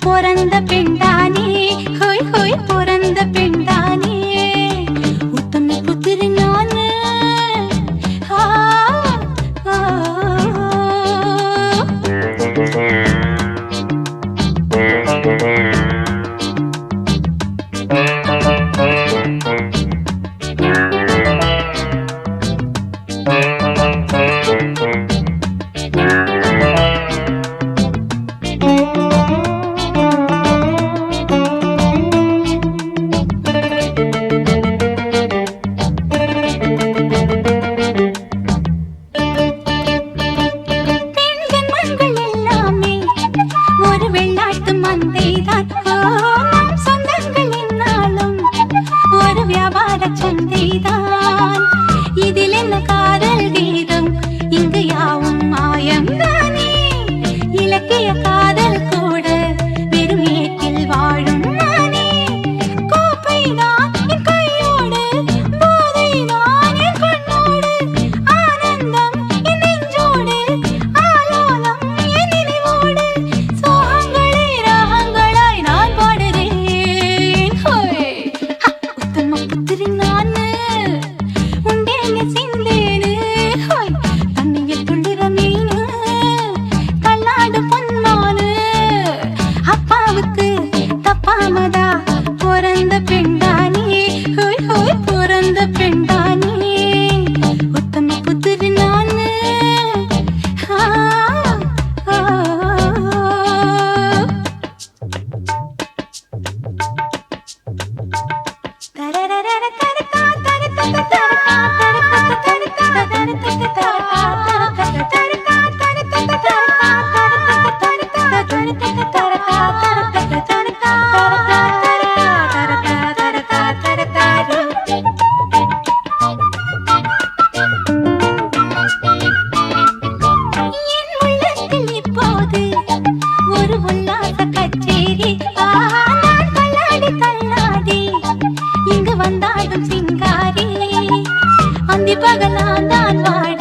பொறந்த பெண்டானே ஹோய் ஹோய் பொறந்த பெண்டானே உத்தம புத்திரி நானு சந்தைதான் இதில் என்ன காதல் கீதம் இங்கு யாவும் மாயம் தானே இலக்கிய காதல் கூட வெறும் ஏட்டில் வாழும் நானே கோப்பை நான் என் கையோடு போதை நான் என் கண்ணோடு ஆனந்தம் என் நெஞ்சோடு ஆலோலம் என் நினைவோடு சோகங்களே ராகங்களாய் நான் பாடுறேன் ஹோய் உத்தம புத்திரி பொறந்த பெண்டானே ஹோய் ஹோய் பொறந்த பெண்டானே உத்தம புத்திரி நானு சிங்காரி அந்தி பகலான் தான் வாட